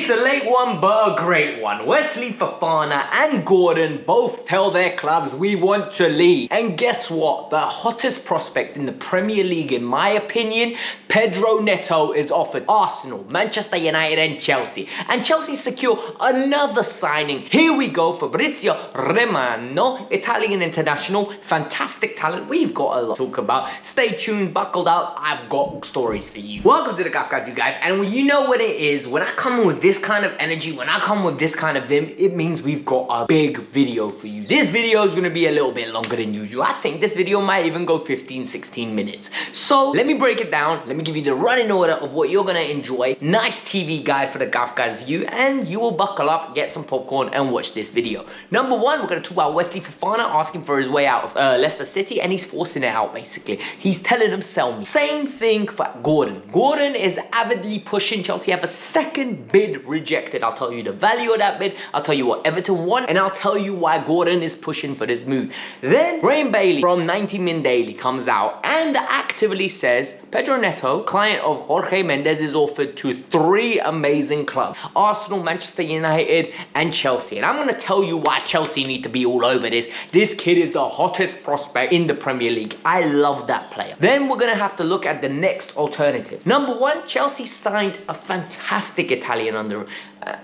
It's a late one, but a great one. Wesley Fofana and Gordon both tell their clubs we want to leave. And guess what? The hottest prospect in the Premier League, in my opinion, Pedro Neto, is offered Arsenal, Manchester United and Chelsea. And Chelsea secure another signing. Here we go, Fabrizio Romano, Italian international, fantastic talent. We've got a lot to talk about. Stay tuned, buckled up, I've got stories for you. Welcome to the Kavkas View, guys. And you know what it is, when I come with this kind of energy, when I come with this kind of vim, it means we've got a big video for you. This video is going to be a little bit longer than usual. I think this video might even go 15-16 minutes. So let me break it down. Let me give you the running order of what you're going to enjoy. Nice TV guide for the Kavkas View, and you will buckle up, get some popcorn and watch this video. Number one, we're going to talk about Wesley Fofana asking for his way out of Leicester City, and he's forcing it out basically. He's telling them, sell me. Same thing for Gordon. Gordon is avidly pushing Chelsea have a second bid rejected. I'll tell you the value of that bid, I'll tell you what Everton want, and I'll tell you why Gordon is pushing for this move. Then Graham Bailey from 90 Min Daily comes out and actively says Pedro Neto, client of Jorge Mendes, is offered to 3 amazing clubs: Arsenal, Manchester United and Chelsea. And I'm going to tell you why Chelsea need to be all over this. This kid is the hottest prospect in the Premier League. I love that player. Then we're going to have to look at the next alternative. Number one, Chelsea signed a fantastic Italian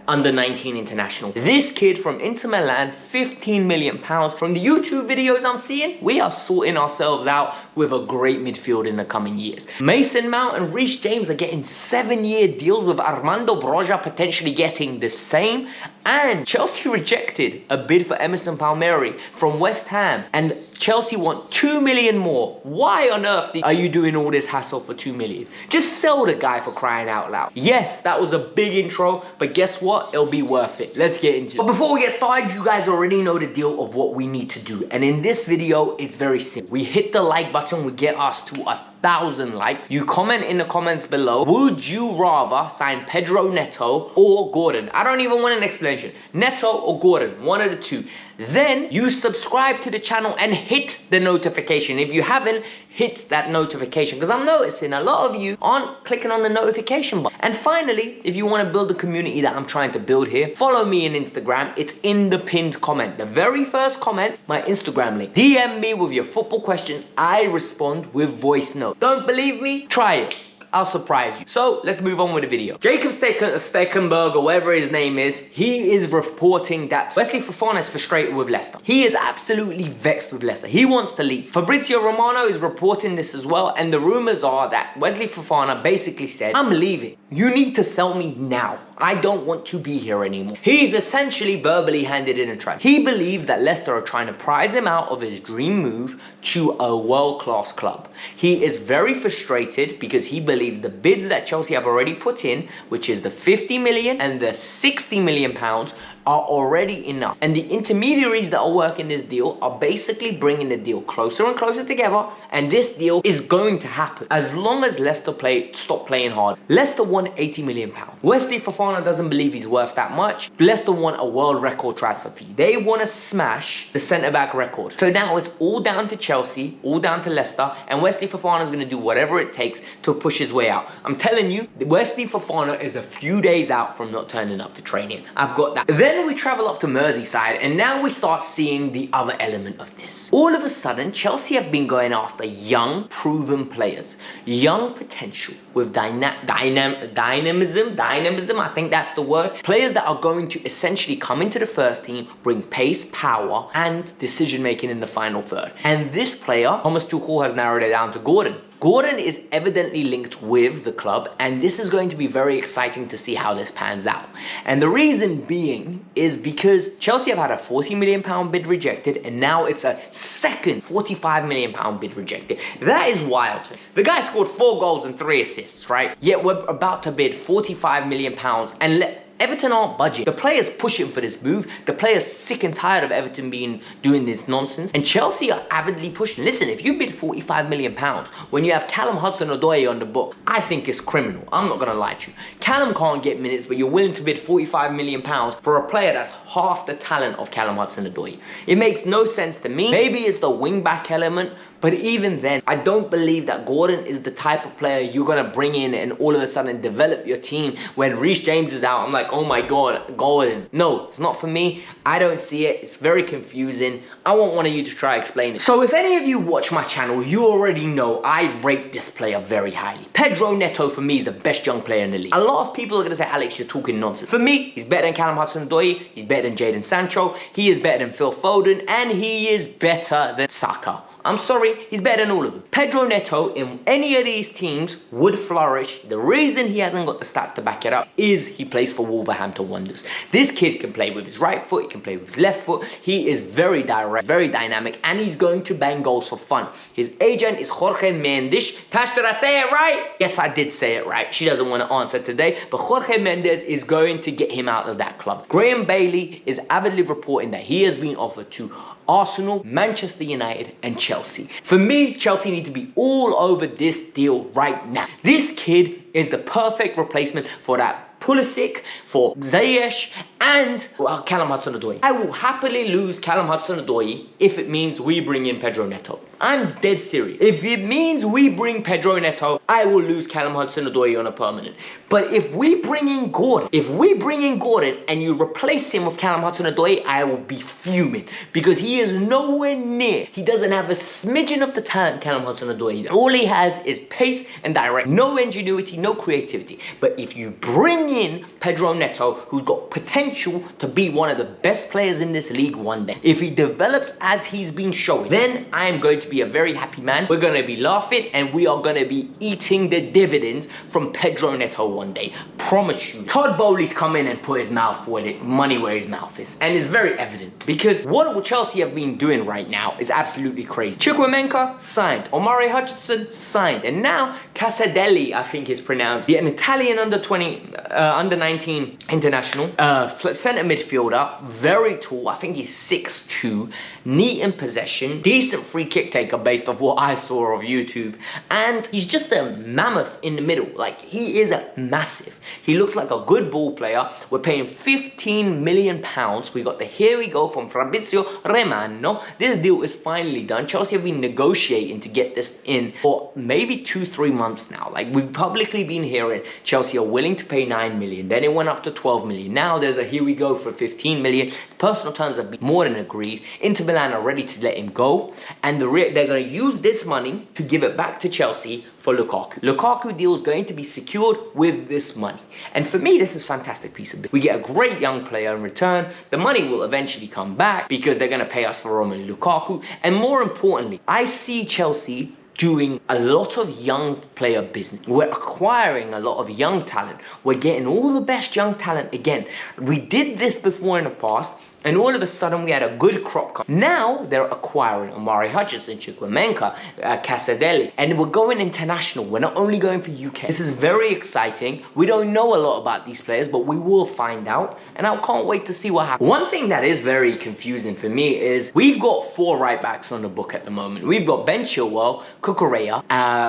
under 19 international. This kid from Inter Milan, £15 million. From the YouTube videos I'm seeing, we are sorting ourselves out with a great midfield in the coming years. Mason Mount and Reece James are getting 7-year deals, with Armando Broja potentially getting the same. And Chelsea rejected a bid for Emerson Palmieri from West Ham, and Chelsea want 2 million more. Why on earth are you doing all this hassle for 2 million? Just sell the guy, for crying out loud. Yes, that was a big intro, but guess what? It'll be worth it. Let's get into it. But before we get started, you guys already know the deal of what we need to do. And in this video, it's very simple. We hit the like button, we get us to 1,000 likes. You comment in the comments below, would you rather sign Pedro Neto or Gordon? I don't even want an explanation. Neto or Gordon, one of the two. Then you subscribe to the channel and hit the notification. If you haven't, hit that notification, because I'm noticing a lot of you aren't clicking on the notification button. And finally, if you want to build the community that I'm trying to build here, follow me on Instagram. It's in the pinned comment. The very first comment, my Instagram link. DM me with your football questions. I respond with voice note. Don't believe me? Try it. I'll surprise you. So let's move on with the video. Jacob Stekenberg, or whatever his name is, he is reporting that Wesley Fofana is frustrated with Leicester. He is absolutely vexed with Leicester. He wants to leave. Fabrizio Romano is reporting this as well, and the rumors are that Wesley Fofana basically said, I'm leaving. You need to sell me now. I don't want to be here anymore. He's essentially verbally handed in a transfer. He believes that Leicester are trying to prize him out of his dream move to a world-class club. He is very frustrated because he believes the bids that Chelsea have already put in, which is the 50 million and the 60 million pounds, are already enough. And the intermediaries that are working this deal are basically bringing the deal closer and closer together, and this deal is going to happen as long as Leicester stop playing hard. Leicester won 80 million pounds. Wesley Fofana doesn't believe he's worth that much. Leicester want a world record transfer fee. They want to smash the centre-back record. So now it's all down to Chelsea, all down to Leicester, and Wesley Fofana is going to do whatever it takes to push his way out. I'm telling you, Wesley Fofana is a few days out from not turning up to training. I've got that. Then we travel up to Merseyside, and now we start seeing the other element of this. All of a sudden, Chelsea have been going after young, proven players, young potential with dynamism, I think that's the word. Players that are going to essentially come into the first team, bring pace, power, and decision making in the final third. And this player, Thomas Tuchel, has narrowed it down to Gordon. Gordon is evidently linked with the club, and this is going to be very exciting to see how this pans out. And the reason being is because Chelsea have had a 40 million pound bid rejected, and now it's a second 45 million pound bid rejected. That is wild. The guy scored 4 goals and 3 assists, right? Yet we're about to bid 45 million pounds, and Everton aren't budging. The players pushing for this move. The players sick and tired of Everton doing this nonsense. And Chelsea are avidly pushing. Listen, if you bid 45 million pounds when you have Callum Hudson-Odoi on the book, I think it's criminal. I'm not going to lie to you. Callum can't get minutes, but you're willing to bid 45 million pounds for a player that's half the talent of Callum Hudson-Odoi. It makes no sense to me. Maybe it's the wing-back element, But even then, I don't believe that Gordon is the type of player you're going to bring in and all of a sudden develop your team. When Reece James is out, I'm like, oh my God, Gordon. No, it's not for me. I don't see it. It's very confusing. I want one of you to try explain it. So if any of you watch my channel, you already know I rate this player very highly. Pedro Neto for me is the best young player in the league. A lot of people are going to say, Alex, you're talking nonsense. For me, he's better than Callum Hudson-Odoi. He's better than Jadon Sancho. He is better than Phil Foden. And he is better than Saka. I'm sorry, he's better than all of them. Pedro Neto in any of these teams would flourish. The reason he hasn't got the stats to back it up is he plays for Wolverhampton Wanderers. This kid can play with his right foot, he can play with his left foot. He is very direct, very dynamic, and he's going to bang goals for fun. His agent is Jorge Mendes. Tash, did I say it right? Yes, I did say it right. She doesn't want to answer today, but Jorge Mendes is going to get him out of that club. Graham Bailey is avidly reporting that he has been offered to Arsenal, Manchester United, and Chelsea. For me, Chelsea need to be all over this deal right now. This kid is the perfect replacement for that Pulisic, for Ziyech, and Callum Hudson-Odoi. I will happily lose Callum Hudson-Odoi if it means we bring in Pedro Neto. I'm dead serious. If it means we bring Pedro Neto, I will lose Callum Hudson-Odoi on a permanent. But if we bring in Gordon, and you replace him with Callum Hudson-Odoi, I will be fuming because he is nowhere near. He doesn't have a smidgen of the talent Callum Hudson-Odoi. All he has is pace and direct. No ingenuity, no creativity. But if you bring in Pedro Neto, who's got potential to be one of the best players in this league one day, if he develops as he's been showing, then I'm going to be a very happy man. We're going to be laughing and we are going to be eating the dividends from Pedro Neto one day. Promise you. Todd Bowley's come in and put his money where his mouth is. And it's very evident because what Chelsea have been doing right now is absolutely crazy. Chukwuemeka signed. Omari Hutchinson signed. And now Casadelli, I think is pronounced, an Italian under 19 international, centre midfielder, very tall. I think he's 6'2", neat in possession, decent free kick taker based off what I saw of YouTube, and he's just a mammoth in the middle. Like, he is a massive. He looks like a good ball player. We're paying £15 million. We got the here we go from Fabrizio Romano. This deal is finally done. Chelsea have been negotiating to get this in for maybe 2-3 months now. Like, we've publicly been hearing Chelsea are willing to pay 9 million. Then it went up to 12 million. Now there's a here we go for 15 million. The personal terms have been more than agreed. Inter Milan are ready to let him go, and they're going to use this money to give it back to Chelsea for Lukaku. Lukaku deal is going to be secured with this money. And for me, this is a fantastic piece of business. We get a great young player in return. The money will eventually come back because they're going to pay us for Romelu Lukaku. And more importantly, I see Chelsea doing a lot of young player business. We're acquiring a lot of young talent. We're getting all the best young talent again. We did this before in the past, and all of a sudden we had a good crop come. Now they're acquiring Omari Hutchinson, Chukwuemeka, Casadelli, and we're going international. We're not only going for UK. This is very exciting. We don't know a lot about these players, but we will find out, and I can't wait to see what happens. One thing that is very confusing for me is we've got 4 right backs on the book at the moment. We've got Ben Chilwell, Cucurella,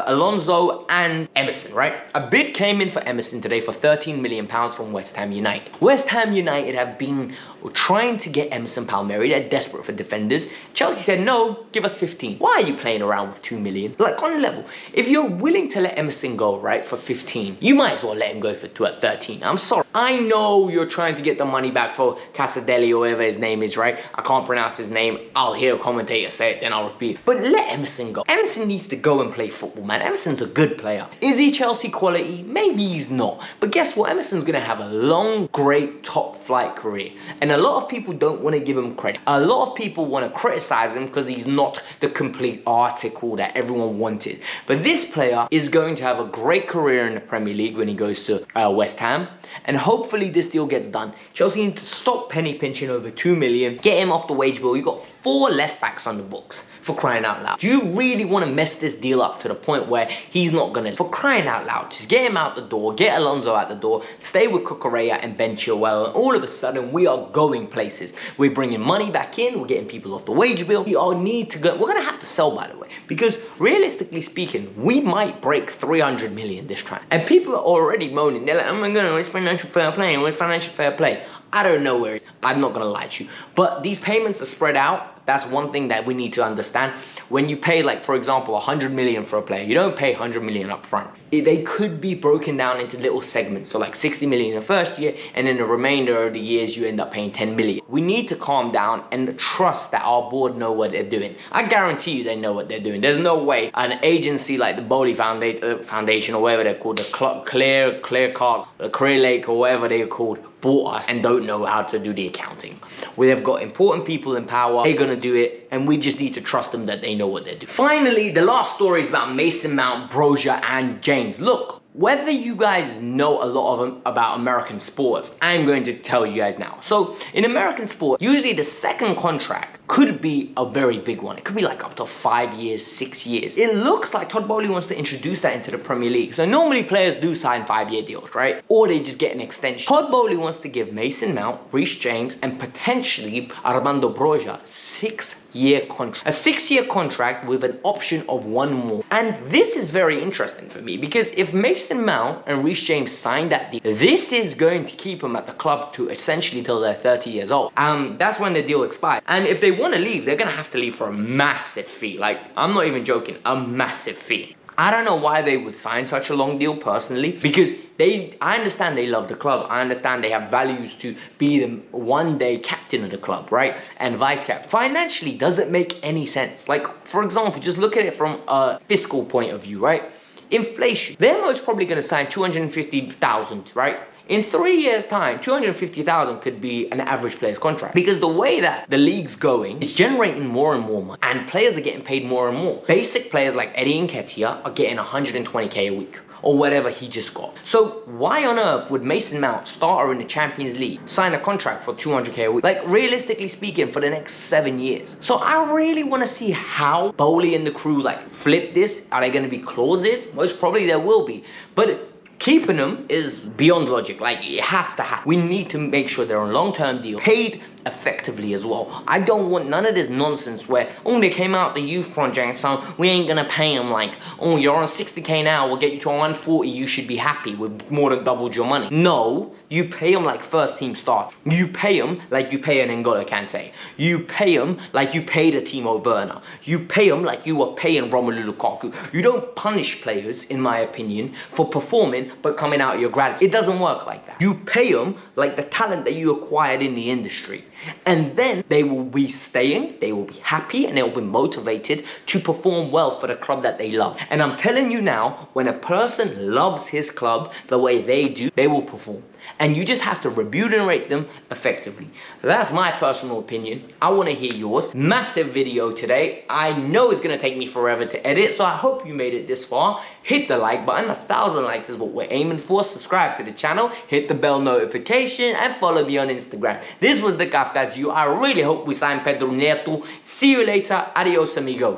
Alonso, and Emerson, right? A bid came in for Emerson today for £13 million from West Ham United. West Ham United have been trying to get Emerson Palmieri. They're desperate for defenders. Chelsea said, no, give us 15. Why are you playing around with 2 million? Like, on level, if you're willing to let Emerson go, right, for 15, you might as well let him go for 13. I'm sorry. I know you're trying to get the money back for Casadelli or whatever his name is, right? I can't pronounce his name. I'll hear a commentator say it, then I'll repeat it. But let Emerson go. Emerson needs to go and play football, man. Emerson's a good player. Is he Chelsea quality? Maybe he's not. But guess what? Emerson's going to have a long, great, top-flight career. And a lot of people don't want to give him credit. A lot of people want to criticize him because he's not the complete article that everyone wanted. But this player is going to have a great career in the Premier League when he goes to West Ham. And hopefully this deal gets done. Chelsea need to stop penny pinching over 2 million. Get him off the wage bill. You've got 4 left backs on the books, for crying out loud. Do you really want to mess this deal up to the point where he's not going to? For crying out loud, just get him out the door, get Alonso out the door, stay with Cucurella and Ben Chilwell, and all of a sudden we are going places. We're bringing money back in, we're getting people off the wage bill. We all need to go. We're going to have to sell, by the way, because realistically speaking, we might break 300 million this time. And people are already moaning. They're like, oh my god, where's financial fair play? Where's financial fair play? I don't know where it is. I'm not going to lie to you. But these payments are spread out That's one thing that we need to understand. When you pay, like, for example, 100 million for a player, you don't pay 100 million up front. They could be broken down into little segments. So like 60 million in the first year, and in the remainder of the years, you end up paying 10 million. We need to calm down and trust that our board know what they're doing. I guarantee you they know what they're doing. There's no way an agency like the Bowley Foundation or whatever they're called, the Clear Cart, the Clear Lake or whatever they're called, bought us and don't know how to do the accounting. They've got important people in power, they're gonna do it, and we just need to trust them that they know what they're doing. Finally, the last story is about Mason Mount, Brozier, and James. Look, whether you guys know a lot about American sports, I'm going to tell you guys now. So in American sports, usually the second contract could be a very big one. It could be like up to 5 years, 6 years. It looks like Todd Bowley wants to introduce that into the Premier League. So normally players do sign 5-year deals, right? Or they just get an extension. Todd Bowley wants to give Mason Mount, Reece James, and potentially Armando Broja 6-year contract. A 6-year contract with an option of 1 more. And this is very interesting for me because if Mason Mount and Reece James sign that deal, this is going to keep them at the club to essentially till they're 30 years old. That's when the deal expires. And if they want to leave, they're going to have to leave for a massive fee. Like, I'm not even joking, a massive fee. I don't know why they would sign such a long deal personally, because I understand they love the club. I understand they have values to be the one-day captain of the club, right? And vice captain. Financially, does it make any sense? Like, for example, just look at it from a fiscal point of view, right? Inflation. They're most probably going to sign 250,000, right? In 3 years' time, 250,000 could be an average player's contract. Because the way that the league's going, it's generating more and more money. And players are getting paid more and more. Basic players like Eddie Nketiah are getting 120k a week. Or whatever he just got. So why on earth would Mason Mount, starter in the Champions League, sign a contract for 200k a week? Like, realistically speaking, for the next 7 years. So I really want to see how Bowley and the crew like flip this. Are there going to be clauses? Most probably there will be. But keeping them is beyond logic. Like, it has to happen. We need to make sure they're on long-term deal, paid effectively as well. I don't want none of this nonsense where, oh, they came out the youth project, so we ain't gonna pay them. Like, oh, you're on 60k now, we'll get you to 140, you should be happy with more than doubled your money. No, you pay them like first team start. You pay them like you pay an N'Golo Kante. You pay them like you paid a Timo Werner. You pay them like you were paying Romelu Lukaku. You don't punish players, in my opinion, for performing but coming out of your gratitude. It doesn't work like that. You pay them like the talent that you acquired in the industry. And then they will be staying, they will be happy, and they will be motivated to perform well for the club that they love. And I'm telling you now, when a person loves his club the way they do, they will perform. And you just have to remunerate them effectively. So that's my personal opinion. I want to hear yours. Massive video today. I know it's going to take me forever to edit, so I hope you made it this far. Hit the like button. 1,000 likes is what we're aiming for. Subscribe to the channel, hit the bell notification, and follow me on Instagram. This was the Kavkas View. I really hope we sign Pedro Neto. See you later. Adios, amigo.